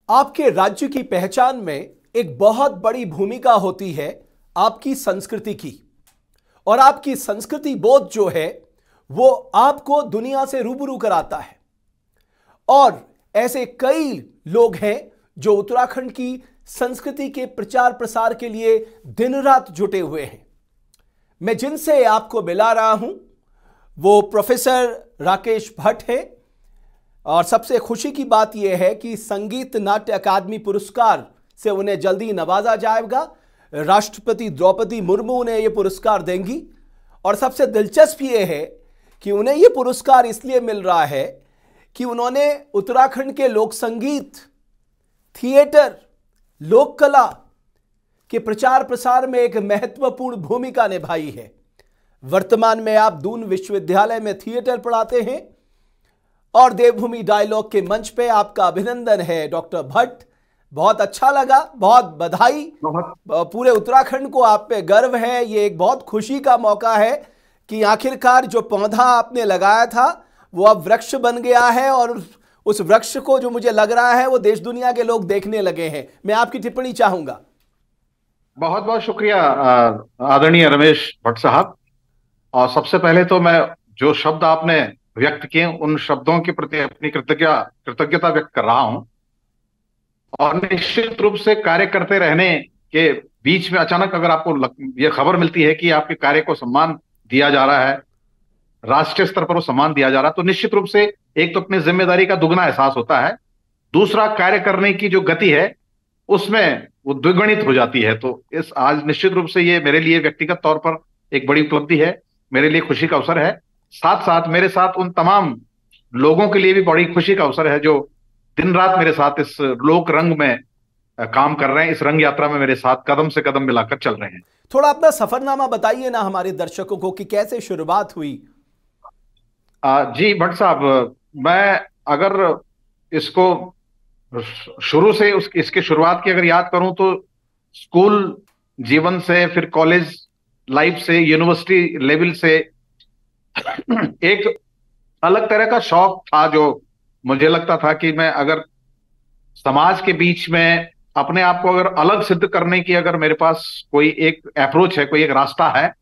आपके राज्य की पहचान में एक बहुत बड़ी भूमिका होती है आपकी संस्कृति की। और आपकी संस्कृति बोध जो है वो आपको दुनिया से रूबरू कराता है। और ऐसे कई लोग हैं जो उत्तराखंड की संस्कृति के प्रचार प्रसार के लिए दिन रात जुटे हुए हैं। मैं जिनसे आपको मिला रहा हूं वो प्रोफेसर राकेश भट्ट है। और सबसे खुशी की बात यह है कि संगीत नाट्य अकादमी पुरस्कार से उन्हें जल्दी नवाजा जाएगा। राष्ट्रपति द्रौपदी मुर्मू उन्हें यह पुरस्कार देंगी। और सबसे दिलचस्प यह है कि उन्हें यह पुरस्कार इसलिए मिल रहा है कि उन्होंने उत्तराखंड के लोक संगीत, थिएटर, लोक कला के प्रचार प्रसार में एक महत्वपूर्ण भूमिका निभाई है। वर्तमान में आप दून विश्वविद्यालय में थिएटर पढ़ाते हैं और देवभूमि डायलॉग के मंच पे आपका अभिनंदन है डॉक्टर भट्ट। बहुत अच्छा लगा, बहुत बधाई। पूरे उत्तराखंड को आप पे गर्व है। ये एक बहुत खुशी का मौका है कि आखिरकार जो पौधा आपने लगाया था वो अब वृक्ष बन गया है और उस वृक्ष को जो मुझे लग रहा है वो देश दुनिया के लोग देखने लगे हैं। मैं आपकी टिप्पणी चाहूंगा। बहुत बहुत शुक्रिया आदरणीय रमेश भट्ट साहब। और सबसे पहले तो मैं जो शब्द आपने व्यक्त किए उन शब्दों के प्रति अपनी कृतज्ञता व्यक्त कर रहा हूं। और निश्चित रूप से कार्य करते रहने के बीच में अचानक अगर आपको यह खबर मिलती है कि आपके कार्य को सम्मान दिया जा रहा है, राष्ट्रीय स्तर पर वो सम्मान दिया जा रहा है, तो निश्चित रूप से एक तो अपनी जिम्मेदारी का दुगना एहसास होता है, दूसरा कार्य करने की जो गति है उसमें वो द्विगुणित हो जाती है। तो इस आज निश्चित रूप से ये मेरे लिए व्यक्तिगत तौर पर एक बड़ी उपलब्धि है, मेरे लिए खुशी का अवसर है। साथ साथ मेरे साथ उन तमाम लोगों के लिए भी बड़ी खुशी का अवसर है जो दिन रात मेरे साथ इस लोक रंग में काम कर रहे हैं, इस रंग यात्रा में मेरे साथ कदम से कदम मिलाकर चल रहे हैं। थोड़ा अपना सफरनामा बताइए ना हमारे दर्शकों को कि कैसे शुरुआत हुई। जी भट्ट साहब, मैं अगर इसको शुरू से इसकी शुरुआत की अगर याद करूं तो स्कूल जीवन से, फिर कॉलेज लाइफ से, यूनिवर्सिटी लेवल से एक अलग तरह का शौक था जो मुझे लगता था कि मैं अगर समाज के बीच में अपने आप को अगर अलग सिद्ध करने की अगर मेरे पास कोई एक अप्रोच है, कोई एक रास्ता है,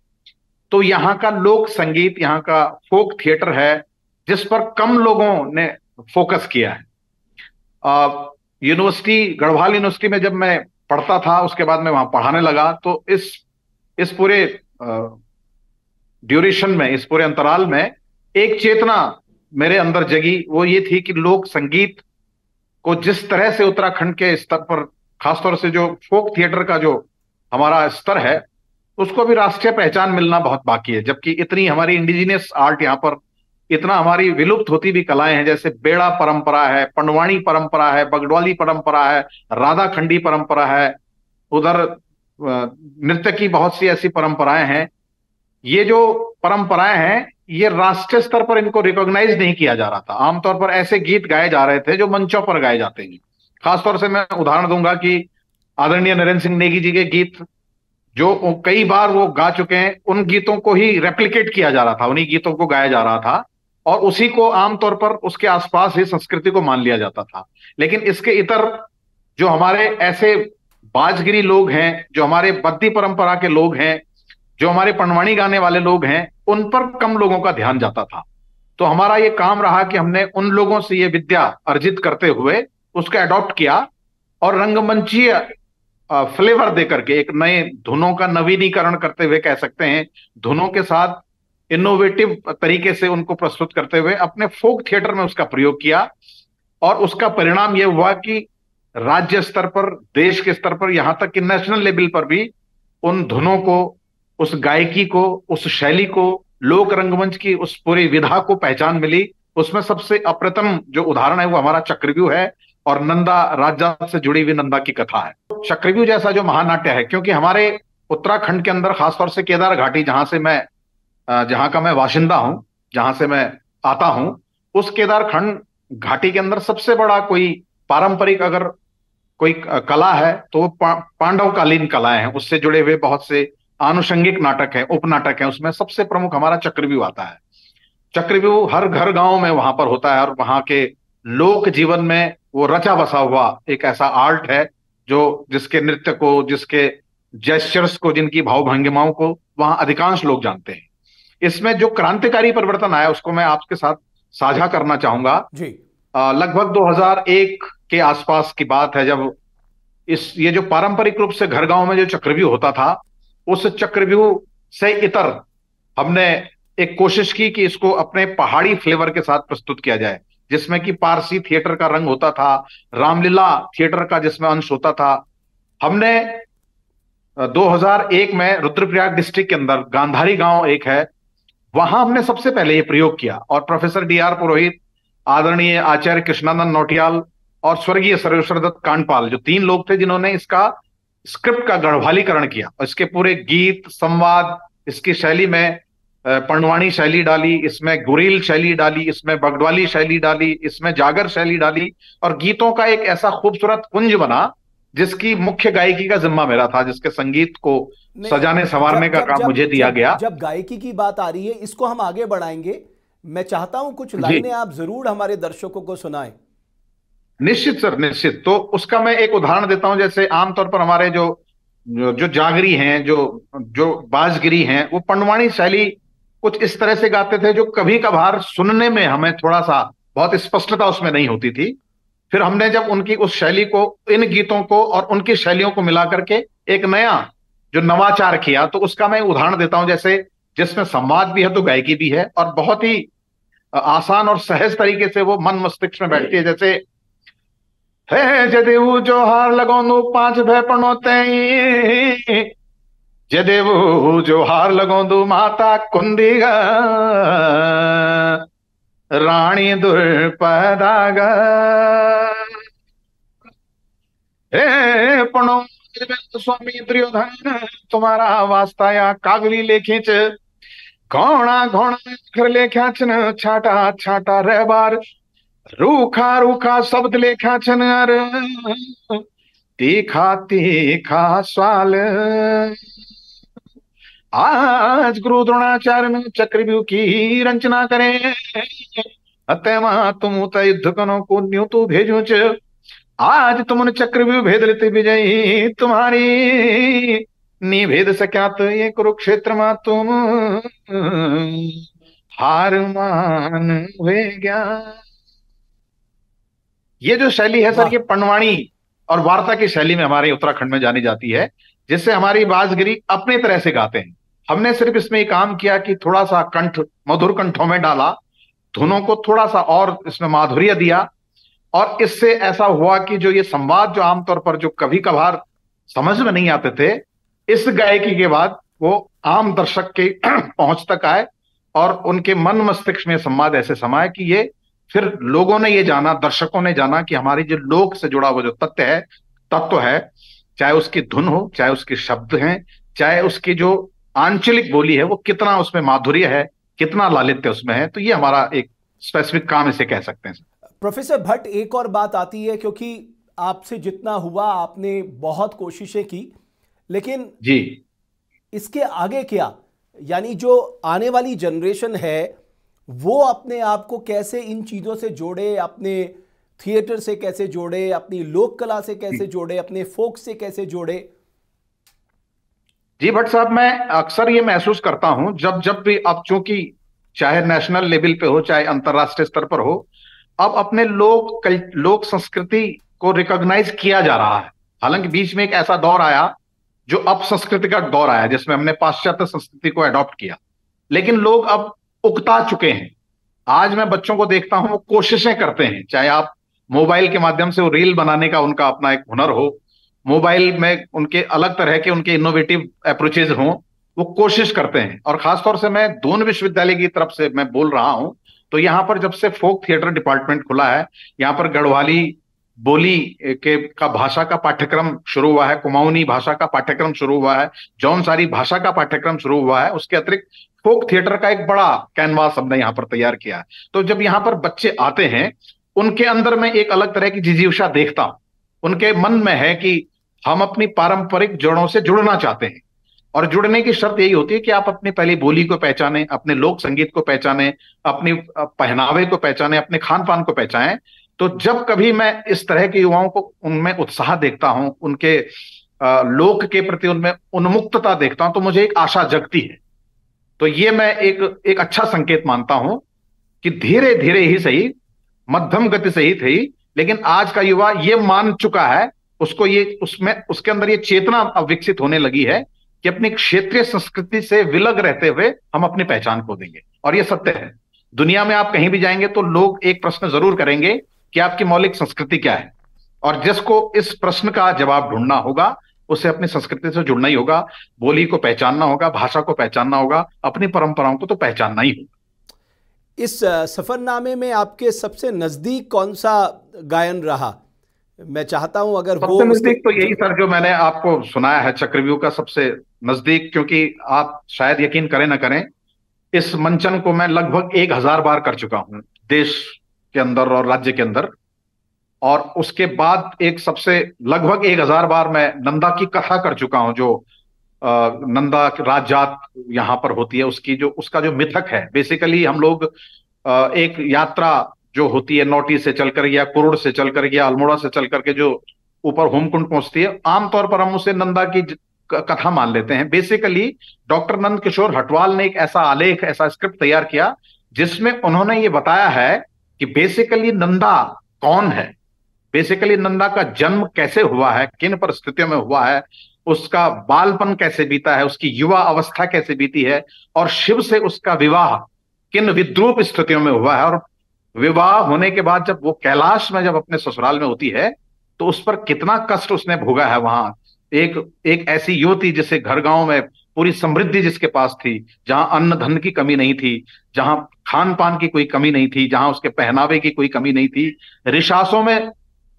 तो यहाँ का लोक संगीत, यहाँ का फोक थिएटर है जिस पर कम लोगों ने फोकस किया है। यूनिवर्सिटी, गढ़वाल यूनिवर्सिटी में जब मैं पढ़ता था, उसके बाद मैं वहां पढ़ाने लगा, तो इस पूरे ड्यूरेशन में, इस पूरे अंतराल में एक चेतना मेरे अंदर जगी। वो ये थी कि लोक संगीत को जिस तरह से उत्तराखंड के स्तर पर, खासतौर से जो फोक थिएटर का जो हमारा स्तर है, उसको भी राष्ट्रीय पहचान मिलना बहुत बाकी है। जबकि इतनी हमारी इंडिजिनियस आर्ट यहाँ पर, इतना हमारी विलुप्त होती भी कलाएं हैं, जैसे बेड़ा परंपरा है, पंडवाणी परंपरा है, बगडवाली परंपरा है, राधाखंडी परंपरा है, उधर नृत्य की बहुत सी ऐसी परंपराएं हैं। ये जो परंपराएं हैं ये राष्ट्रीय स्तर पर इनको रिकॉग्नाइज नहीं किया जा रहा था। आमतौर पर ऐसे गीत गाए जा रहे थे जो मंचों पर गाए जाते हैं। खासतौर से मैं उदाहरण दूंगा कि आदरणीय नरेंद्र सिंह नेगी जी के गीत जो कई बार वो गा चुके हैं, उन गीतों को ही रेप्लिकेट किया जा रहा था, उन्हीं गीतों को गाया जा रहा था और उसी को आमतौर पर उसके आसपास ही संस्कृति को मान लिया जाता था। लेकिन इसके इतर जो हमारे ऐसे बाजगिरी लोग हैं, जो हमारे बद्दी परंपरा के लोग हैं, जो हमारे पंडवाणी गाने वाले लोग हैं, उन पर कम लोगों का ध्यान जाता था। तो हमारा ये काम रहा कि हमने उन लोगों से ये विद्या अर्जित करते हुए उसको अडॉप्ट किया और रंगमंचीय फ्लेवर देकर के, एक नए धुनों का नवीनीकरण करते हुए कह सकते हैं, धुनों के साथ इनोवेटिव तरीके से उनको प्रस्तुत करते हुए अपने फोक थिएटर में उसका प्रयोग किया। और उसका परिणाम यह हुआ कि राज्य स्तर पर, देश के स्तर पर, यहां तक कि नेशनल लेवल पर भी उन धुनों को, उस गायकी को, उस शैली को, लोक रंगमंच की उस पूरी विधा को पहचान मिली। उसमें सबसे अप्रथम जो उदाहरण है वो हमारा चक्रव्यूह है और नंदा राजजात से जुड़ी हुई नंदा की कथा है। चक्रव्यूह जैसा जो महानाट्य है, क्योंकि हमारे उत्तराखंड के अंदर खासतौर से केदार घाटी, जहां का मैं वाशिंदा हूं, जहां से मैं आता हूं, उस केदारखंड घाटी के अंदर सबसे बड़ा कोई पारंपरिक अगर कोई कला है तो वो पांडवकालीन कलाएं हैं। उससे जुड़े हुए बहुत से आनुषंगिक नाटक हैं, उपनाटक हैं। उसमें सबसे प्रमुख हमारा चक्रव्यूह आता है। चक्रव्यूह हर घर गांव में वहां पर होता है और वहां के लोक जीवन में वो रचा बसा हुआ एक ऐसा आर्ट है जो जिसके नृत्य को, जिसके जेस्चर्स को, जिनकी भाव भंगिमाओं को वहां अधिकांश लोग जानते हैं। इसमें जो क्रांतिकारी परिवर्तन आया उसको मैं आपके साथ साझा करना चाहूंगा। जी। लगभग 2001 के आसपास की बात है, जब ये जो पारंपरिक रूप से घर गांव में जो चक्रव्यूह होता था, उस चक्रव्यूह से इतर हमने एक कोशिश की कि इसको अपने पहाड़ी फ्लेवर के साथ प्रस्तुत किया जाए, जिसमें कि पारसी थिएटर का रंग होता था, रामलीला थिएटर का जिसमें अंश होता था। हमने 2001 में रुद्रप्रयाग डिस्ट्रिक्ट के अंदर गांधारी गांव एक है, वहां हमने सबसे पहले ये प्रयोग किया, और प्रोफेसर डीआर पुरोहित, आदरणीय आचार्य कृष्णानंद नौटियाल और स्वर्गीय सर्वेश्वर दत्त कांडपाल, जो तीन लोग थे जिन्होंने इसका स्क्रिप्ट का गढ़वालीकरण किया, और इसके पूरे गीत संवाद, इसकी शैली में पंडवानी शैली डाली, इसमें गुरील शैली डाली, इसमें बगडवाली शैली डाली, इसमें जागर शैली डाली, और गीतों का एक ऐसा खूबसूरत कुंज बना जिसकी मुख्य गायकी का जिम्मा मेरा था, जिसके संगीत को सजाने संवारने का काम मुझे दिया गया। जब गायकी की बात आ रही है, इसको हम आगे बढ़ाएंगे। मैं चाहता हूं कुछ लाइनें आप जरूर हमारे दर्शकों को सुनाएं। निश्चित सर, निश्चित। तो उसका मैं एक उदाहरण देता हूं। जैसे आमतौर पर हमारे जो जो जो जागरी हैं, जो जो बाजगिरी हैं, वो पंडवानी शैली कुछ इस तरह से गाते थे जो कभी कभार सुनने में हमें थोड़ा सा बहुत स्पष्टता उसमें नहीं होती थी। फिर हमने जब उनकी उस शैली को, इन गीतों को और उनकी शैलियों को मिला करके एक नया जो नवाचार किया, तो उसका मैं उदाहरण देता हूं। जैसे जिसमें संवाद भी है तो गायकी भी है, और बहुत ही आसान और सहज तरीके से वो मन मस्तिष्क में बैठती है। जैसे है जदेऊ जोहार लगोंदू पांच भय पणोते, जदेऊ जोहार लगोंदू माता कुंदीगा, रानी दुर्पदागा, हे पणो स्वामी दुर्योधन तुम्हारा वास्ता या कागली लेखी च, घोणा घोणा अक्षर लेख्या छन, छाटा छाटा रहबार, रूखा रूखा शब्द लेख्या छन, अर तीखा तीखा स्वाल। आज गुरु द्रोणाचार्य ने चक्रव्यूह की रचना करे, अतः तुम युद्ध कनो को न्यू तो भेजू च, आज तुमने चक्रव्यूह भेद लेते विजयी तुम्हारी, नी भेद सक्यात ये कुरुक्षेत्र में तुम हार मान हुए गया। ये जो शैली है सर, ये पंडवाणी और वार्ता की शैली में हमारे उत्तराखंड में जानी जाती है, जिससे हमारी बाजगिरी अपने तरह से गाते हैं। हमने सिर्फ इसमें ये काम किया कि थोड़ा सा कंठ मधुर कंठों में डाला, धुनों को थोड़ा सा और इसमें माधुर्य दिया, और इससे ऐसा हुआ कि जो ये संवाद जो आमतौर पर जो कभी कभार समझ में नहीं आते थे, इस गायकी के बाद वो आम दर्शक के पहुंच तक आए, और उनके मन मस्तिष्क में संवाद ऐसे समाये कि ये फिर लोगों ने ये जाना, दर्शकों ने जाना कि हमारी जो लोक से जुड़ा हुआ जो तत्व है, चाहे उसकी धुन हो, चाहे उसके शब्द हैं, चाहे उसकी जो आंचलिक बोली है, वो कितना उसमें माधुर्य है, कितना लालित्य उसमें है। तो ये हमारा एक स्पेसिफिक काम इसे कह सकते हैं। प्रोफेसर भट्ट, एक और बात आती है, क्योंकि आपसे जितना हुआ आपने बहुत कोशिशें की, लेकिन जी इसके आगे क्या, यानी जो आने वाली जनरेशन है वो अपने आप को कैसे इन चीजों से जोड़े, अपने थिएटर से कैसे जोड़े, अपनी लोक कला से कैसे जोड़े, अपने फोक से कैसे जोड़े? जी भट्ट साहब, मैं अक्सर ये महसूस करता हूं, जब जब भी अब चूंकि चाहे नेशनल लेवल पे हो चाहे अंतरराष्ट्रीय स्तर पर हो, अब अपने लोक संस्कृति को रिकॉग्नाइज किया जा रहा है। हालांकि बीच में एक ऐसा दौर आया जो अपसंस्कृति का दौर आया, जिसमें हमने पाश्चात्य संस्कृति को अडॉप्ट किया, लेकिन लोग अब उकता चुके हैं। आज मैं बच्चों को देखता हूं, वो कोशिशें करते हैं, चाहे आप मोबाइल के माध्यम से वो रील बनाने का उनका अपना एक हुनर हो, मोबाइल में उनके अलग तरह के उनके इनोवेटिव अप्रोचेज हों, वो कोशिश करते हैं। और खासतौर से मैं दून विश्वविद्यालय की तरफ से मैं बोल रहा हूं, तो यहाँ पर जब से फोक थिएटर डिपार्टमेंट खुला है, यहाँ पर गढ़वाली बोली का भाषा का पाठ्यक्रम शुरू हुआ है, कुमाऊनी भाषा का पाठ्यक्रम शुरू हुआ है, जौनसारी भाषा का पाठ्यक्रम शुरू हुआ है। उसके अतिरिक्त फोक थिएटर का एक बड़ा कैनवास हमने यहाँ पर तैयार किया है। तो जब यहाँ पर बच्चे आते हैं, उनके अंदर मैं एक अलग तरह की जिजीविषा देखता हूं। उनके मन में है कि हम अपनी पारंपरिक जड़ों से जुड़ना चाहते हैं, और जुड़ने की शर्त यही होती है कि आप अपनी पहली बोली को पहचानें, अपने लोक संगीत को पहचानें, अपनी पहनावे को पहचानें, अपने खान पान को पहचानें। तो जब कभी मैं इस तरह के युवाओं को उनमें उत्साह देखता हूं, उनके लोक के प्रति उनमें उन्मुक्तता देखता हूं, तो मुझे एक आशा जगती है। तो ये मैं एक अच्छा संकेत मानता हूं कि धीरे धीरे ही सही, मध्यम गति से ही थी, लेकिन आज का युवा ये मान चुका है, उसको ये उसमें उसके अंदर ये चेतना अब विकसित होने लगी है कि अपनी क्षेत्रीय संस्कृति से विलग रहते हुए हम अपनी पहचान खो देंगे। और ये सत्य है। दुनिया में आप कहीं भी जाएंगे तो लोग एक प्रश्न जरूर करेंगे कि आपकी मौलिक संस्कृति क्या है, और जिसको इस प्रश्न का जवाब ढूंढना होगा उसे अपनी संस्कृति से जुड़ना ही होगा, बोली को पहचानना होगा, भाषा को पहचानना होगा, अपनी परंपराओं को तो पहचानना ही होगा। इस सफरनामे में आपके सबसे नजदीक कौन सा गायन रहा? मैं चाहता हूं अगर वो सबसे नजदीक तो यही सर जो मैंने आपको सुनाया है, चक्रव्यूह का सबसे नजदीक, क्योंकि आप शायद यकीन करें ना करें, इस मंचन को मैं लगभग 1000 बार कर चुका हूं देश के अंदर और राज्य के अंदर। और उसके बाद एक सबसे लगभग 1000 बार मैं नंदा की कथा कर चुका हूं, जो नंदा राज जात यहां पर होती है, उसका जो मिथक है। बेसिकली हम लोग एक यात्रा जो होती है नौटी से चलकर या कुरुड़ से चलकर या अल्मोड़ा से चलकर के जो ऊपर होमकुंड पहुंचती है, आमतौर पर हम उसे नंदा की कथा मान लेते हैं। बेसिकली डॉक्टर नंद किशोर हटवाल ने एक ऐसा आलेख, ऐसा स्क्रिप्ट तैयार किया जिसमें उन्होंने ये बताया है कि बेसिकली नंदा कौन है, बेसिकली नंदा का जन्म कैसे हुआ है, किन परिस्थितियों में हुआ है, उसका बालपन कैसे बीता है, उसकी युवा अवस्था कैसे बीती है, और शिव से उसका विवाह किन विद्रूप स्थितियों में हुआ है, और विवाह होने के बाद जब वो कैलाश में जब अपने ससुराल में होती है तो उस पर कितना कष्ट उसने भोगा है। वहां एक ऐसी युवती जिसे घर गांव में पूरी समृद्धि जिसके पास थी, जहां अन्न धन की कमी नहीं थी, जहां खान पान की कोई कमी नहीं थी, जहां उसके पहनावे की कोई कमी नहीं थी, ऋषासों में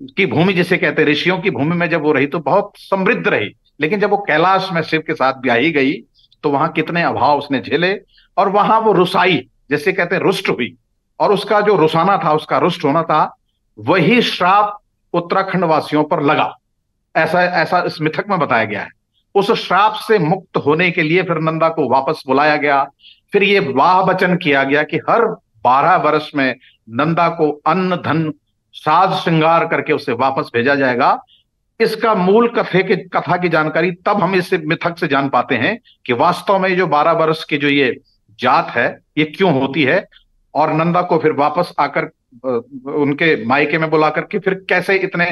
की भूमि जिसे कहते हैं, ऋषियों की भूमि में जब वो रही तो बहुत समृद्ध रही। लेकिन जब वो कैलाश में शिव के साथ ब्याही गई तो वहां कितने अभाव उसने झेले, और वहां वो रुसाई जैसे कहते हैं रुष्ट हुई, और उसका जो रुसाना था, उसका रुष्ट होना था, वही श्राप उत्तराखंड वासियों पर लगा। ऐसा ऐसा इस मिथक में बताया गया है। उस श्राप से मुक्त होने के लिए फिर नंदा को वापस बुलाया गया। फिर ये वाह वचन किया गया कि हर 12 वर्ष में नंदा को अन्न धन साज श्रृंगार करके उसे वापस भेजा जाएगा। इसका मूल कथा की जानकारी तब हम इस मिथक से जान पाते हैं कि वास्तव में जो 12 वर्ष की जो ये जात है ये क्यों होती है, और नंदा को फिर वापस आकर उनके मायके में बुला करके फिर कैसे इतने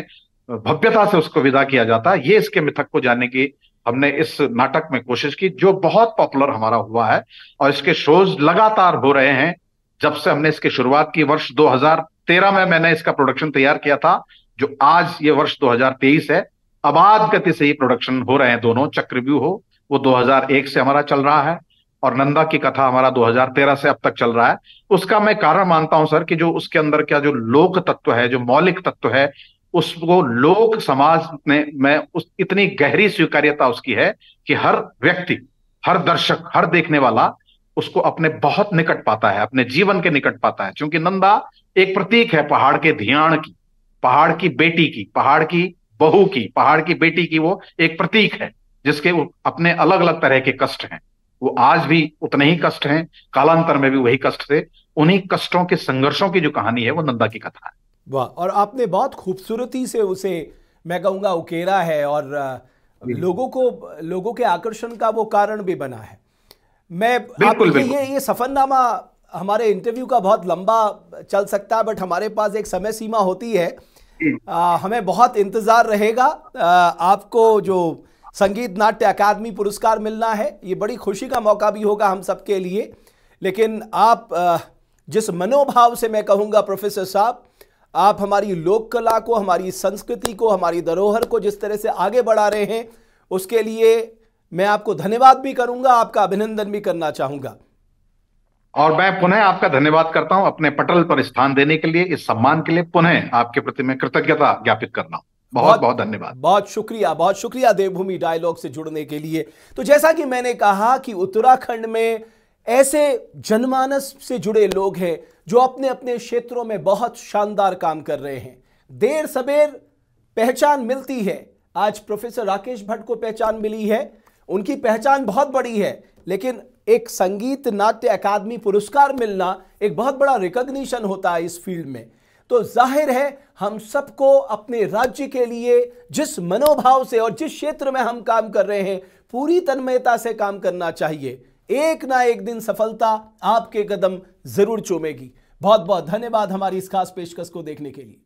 भव्यता से उसको विदा किया जाता है। ये इसके मिथक को जानने की हमने इस नाटक में कोशिश की, जो बहुत पॉपुलर हमारा हुआ है, और इसके शोज लगातार हो रहे हैं। जब से हमने इसकी शुरुआत की वर्ष 2013 में मैंने इसका प्रोडक्शन तैयार किया था, जो आज ये वर्ष 2023 है। अबाध गति से ही प्रोडक्शन हो रहे हैं दोनों। चक्रव्यूह हो वो 2001 से हमारा चल रहा है, और नंदा की कथा हमारा 2013 से अब तक चल रहा है। उसका मैं कारण मानता हूं सर कि जो उसके अंदर का जो लोक तत्व है, जो मौलिक तत्व है, उसको लोक समाज में उस इतनी गहरी स्वीकार्यता उसकी है कि हर व्यक्ति, हर दर्शक, हर देखने वाला उसको अपने बहुत निकट पाता है, अपने जीवन के निकट पाता है। क्योंकि नंदा एक प्रतीक है पहाड़ के धियाण की, पहाड़ की बेटी की, पहाड़ की बहू की, पहाड़ की बेटी की। वो एक प्रतीक है जिसके अपने अलग अलग तरह के कष्ट हैं। वो आज भी उतने ही कष्ट हैं, कालांतर में भी वही कष्ट थे। उन्हीं कष्टों के संघर्षों की जो कहानी है वो नंदा की कथा है। वाह, और आपने बहुत खूबसूरती से उसे मैं कहूँगा उकेरा है, और लोगों के आकर्षण का वो कारण भी बना है। ये सफरनामा हमारे इंटरव्यू का बहुत लंबा चल सकता है, बट हमारे पास एक समय सीमा होती है। हमें बहुत इंतजार रहेगा। आपको जो संगीत नाट्य अकादमी पुरस्कार मिलना है, ये बड़ी खुशी का मौका भी होगा हम सबके लिए। लेकिन आप जिस मनोभाव से मैं कहूँगा प्रोफेसर साहब, आप हमारी लोक कला को, हमारी संस्कृति को, हमारी धरोहर को जिस तरह से आगे बढ़ा रहे हैं, उसके लिए मैं आपको धन्यवाद भी करूंगा, आपका अभिनंदन भी करना चाहूंगा। और मैं पुनः आपका धन्यवाद करता हूं अपने पटल पर स्थान देने के लिए, इस सम्मान के लिए पुनः आपके प्रति मैं कृतज्ञता ज्ञापित करना हूं। बहुत बहुत धन्यवाद। बहुत शुक्रिया देवभूमि डायलॉग से जुड़ने के लिए। तो जैसा कि मैंने कहा कि उत्तराखंड में ऐसे जनमानस से जुड़े लोग हैं जो अपने अपने क्षेत्रों में बहुत शानदार काम कर रहे हैं। देर सबेर पहचान मिलती है। आज प्रोफेसर राकेश भट्ट को पहचान मिली है, उनकी पहचान बहुत बड़ी है, लेकिन एक संगीत नाट्य अकादमी पुरस्कार मिलना एक बहुत बड़ा रिकॉग्निशन होता है इस फील्ड में। तो जाहिर है हम सबको अपने राज्य के लिए जिस मनोभाव से और जिस क्षेत्र में हम काम कर रहे हैं पूरी तन्मयता से काम करना चाहिए। एक ना एक दिन सफलता आपके कदम जरूर चूमेगी। बहुत बहुत धन्यवाद हमारी इस खास पेशकश को देखने के लिए।